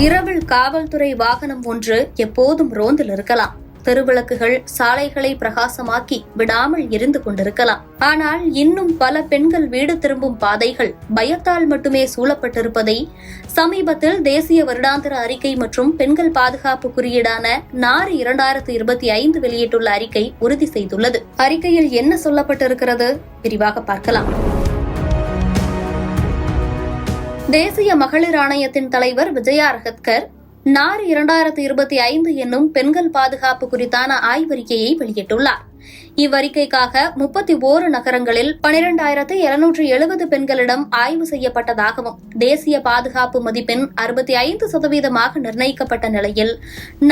இரவில் காவல்துறை வாகனம் ஒன்று எப்போதும் ரோந்தில் இருக்கலாம். தெருவிளக்குகள் சாலைகளை பிரகாசமாக்கி விடாமல் எரிந்து கொண்டிருக்கலாம். ஆனால் இன்னும் பல பெண்கள் வீடு திரும்பும் பாதைகள் பயத்தால் மட்டுமே சூழப்பட்டிருப்பதை சமீபத்தில் தேசிய வருடாந்திர அறிக்கை மற்றும் பெண்கள் பாதுகாப்பு குறியீடான நார் 2025 வெளியிட்டுள்ள அறிக்கை உறுதி செய்துள்ளது. அறிக்கையில் என்ன சொல்லப்பட்டிருக்கிறது விரிவாக பார்க்கலாம். தேசிய மகளிர் ஆணையத்தின் தலைவர் விஜயா ரஹத்கர் நார் 2025 என்னும் பெண்கள் பாதுகாப்பு குறித்தான ஆய்வறிக்கையை வெளியிட்டுள்ளார். இவ்வறிக்கைக்காக 31 நகரங்களில் 12,770 பெண்களிடம் ஆய்வு செய்யப்பட்டதாகவும் தேசிய பாதுகாப்பு மதிப்பெண் 65% நிர்ணயிக்கப்பட்ட நிலையில்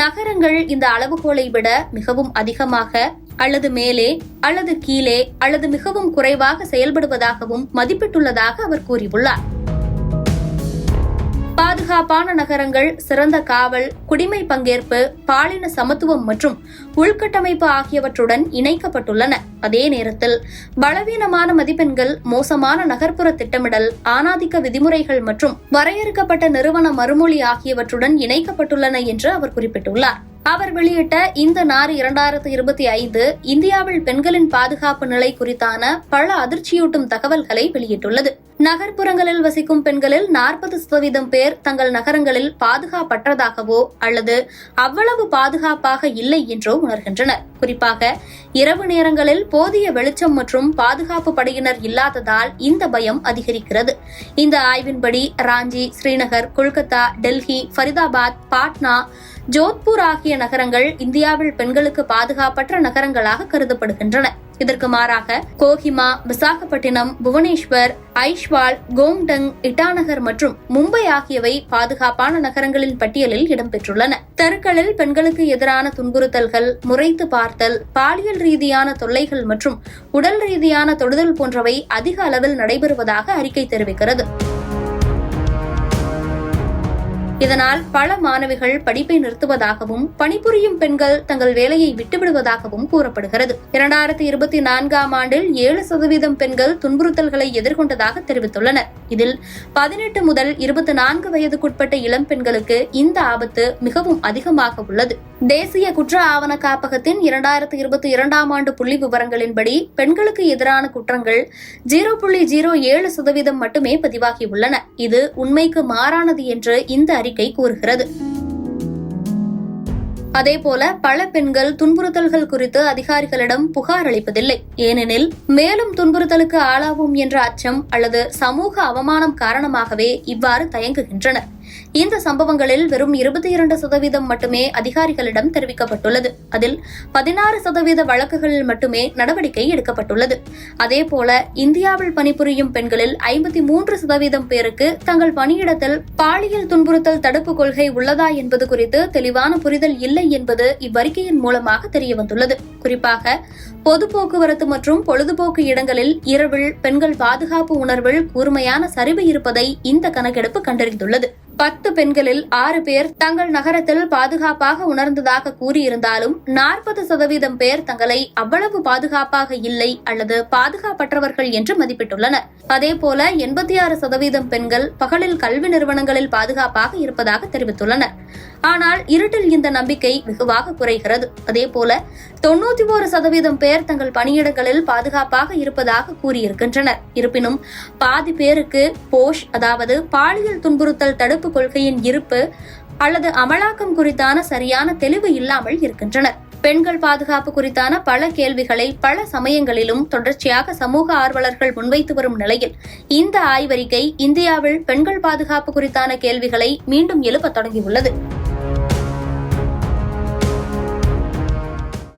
நகரங்கள் இந்த அளவுகோலை விட மிகவும் அதிகமாக அல்லது மேலே அல்லது கீழே அல்லது மிகவும் குறைவாக செயல்படுவதாகவும் மதிப்பிட்டுள்ளதாக அவர் கூறியுள்ளார். பாதுகாப்பான நகரங்கள் சிறந்த காவல், குடிமை பங்கேற்பு, பாலின சமத்துவம் மற்றும் உள்கட்டமைப்பு ஆகியவற்றுடன் இணைக்கப்பட்டுள்ளன. அதே நேரத்தில் பலவீனமான மதிப்பெண்கள் மோசமான நகர்ப்புற திட்டமிடல், ஆணாதிக்க விதிமுறைகள் மற்றும் வரையறுக்கப்பட்ட நிறுவன மறுமொழி ஆகியவற்றுடன் இணைக்கப்பட்டுள்ளன என்று அவர் குறிப்பிட்டுள்ளார். அவர் வெளியிட்ட இந்த நார் 2025 இந்தியாவில் பெண்களின் பாதுகாப்பு நிலை குறித்தான பல அதிர்ச்சியூட்டும் தகவல்களை வெளியிட்டுள்ளது. நகர்ப்புறங்களில் வசிக்கும் பெண்களில் 40% பேர் தங்கள் நகரங்களில் பாதுகாப்பற்றதாகவோ அல்லது அவ்வளவு பாதுகாப்பாக இல்லை என்றோ உணர்கின்றனர். குறிப்பாக இரவு நேரங்களில் போதிய வெளிச்சம் மற்றும் பாதுகாப்பு படையினர் இல்லாததால் இந்த பயம் அதிகரிக்கிறது. இந்த ஆய்வின்படி ராஞ்சி, ஸ்ரீநகர், கொல்கத்தா, டெல்லி, ஃபரிதாபாத், பாட்னா, ஜோத்பூர் ஆகிய நகரங்கள் இந்தியாவில் பெண்களுக்கு பாதுகாப்பற்ற நகரங்களாக கருதப்படுகின்றன. இதற்கு மாறாக கோஹிமா, விசாகப்பட்டினம், புவனேஸ்வர், ஐஷ்வால், கோம்டங், இட்டாநகர் மற்றும் மும்பை ஆகியவை பாதுகாப்பான நகரங்களின் பட்டியலில் இடம்பெற்றுள்ளன. தெருக்களில் பெண்களுக்கு எதிரான துன்புறுத்தல்கள், முறைத்து பார்த்தல், பாலியல் ரீதியான தொல்லைகள் மற்றும் உடல் ரீதியான தொடுதல் போன்றவை அதிக அளவில் நடைபெறுவதாக அறிக்கை தெரிவிக்கிறது. இதனால் பல மாணவிகள் படிப்பை நிறுத்துவதாகவும் பணிபுரியும் பெண்கள் தங்கள் வேலையை விட்டுவிடுவதாகவும் கூறப்படுகிறது. 2024 ஆண்டில் 7% பெண்கள் துன்புறுத்தல்களை எதிர்கொண்டதாக தெரிவித்துள்ளனர். இதில் 18 முதல் 24 வயதுக்குட்பட்ட இளம் பெண்களுக்கு இந்த ஆபத்து மிகவும் அதிகமாக உள்ளது. தேசிய குற்ற ஆவண காப்பகத்தின் 2022 ஆண்டு புள்ளி விவரங்களின்படி பெண்களுக்கு எதிரான குற்றங்கள் 0.07% மட்டுமே பதிவாகியுள்ளன. இது உண்மைக்கு மாறானது என்று இந்த அறிக்கை கூறுகிறது. அதேபோல பல பெண்கள் துன்புறுத்தல்கள் குறித்து அதிகாரிகளிடம் புகார் அளிப்பதில்லை. ஏனெனில் மேலும் துன்புறுத்தலுக்கு ஆளாவோம் என்ற அச்சம் அல்லது சமூக அவமானம் காரணமாகவே இவ்வாறு தயங்குகின்றனர். இந்த சம்பவங்களில் வெறும் 22% மட்டுமே அதிகாரிகளிடம் தெரிவிக்கப்பட்டுள்ளது. அதில் 16% வழக்குகளில் மட்டுமே நடவடிக்கை எடுக்கப்பட்டுள்ளது. அதேபோல இந்தியாவில் பணிபுரியும் பெண்களில் 53% பேருக்கு தங்கள் பணியிடத்தில் பாலியல் துன்புறுத்தல் தடுப்பு கொள்கை உள்ளதா என்பது குறித்து தெளிவான புரிதல் இல்லை என்பது இவ்வறிக்கையின் மூலமாக தெரியவந்துள்ளது. குறிப்பாக பொது போக்குவரத்து மற்றும் பொழுதுபோக்கு இடங்களில் இரவில் பெண்கள் பாதுகாப்பு உணர்வில் கூர்மையான சரிவு இருப்பதை இந்த கணக்கெடுப்பு கண்டறிந்துள்ளது. 10 பெண்களில் 6 பேர் தங்கள் நகரத்தில் பாதுகாப்பாக உணர்ந்ததாக கூறியிருந்தாலும் 40% பேர் தங்களை அவ்வளவு பாதுகாப்பாக இல்லை அல்லது பாதுகாப்பற்றவர்கள் என்று மதிப்பிட்டுள்ளனர். அதேபோல 86% பெண்கள் பகலில் கல்வி நிறுவனங்களில் பாதுகாப்பாக இருப்பதாக தெரிவித்துள்ளனர். ஆனால் இருட்டில் இந்த நம்பிக்கை வெகுவாக குறைகிறது. அதேபோல 91% பேர் தங்கள் பணியிடங்களில் பாதுகாப்பாக இருப்பதாக கூறியிருக்கின்றனர். இருப்பினும் பாதி பேருக்கு போஷ், அதாவது பாலியல் துன்புறுத்தல் தடுப்பு கொள்கையின் இருப்பு அல்லது அமலாக்கம் குறித்தான சரியான தெளிவு இல்லாமல் இருக்கின்றனர். பெண்கள் பாதுகாப்பு குறித்தான பல கேள்விகளை பல சமயங்களிலும் தொடர்ச்சியாக சமூக ஆர்வலர்கள் முன்வைத்து வரும் நிலையில் இந்த ஆய்வறிக்கை இந்தியாவில் பெண்கள் பாதுகாப்பு குறித்தான கேள்விகளை மீண்டும் எழுப்பத் தொடங்கியுள்ளது.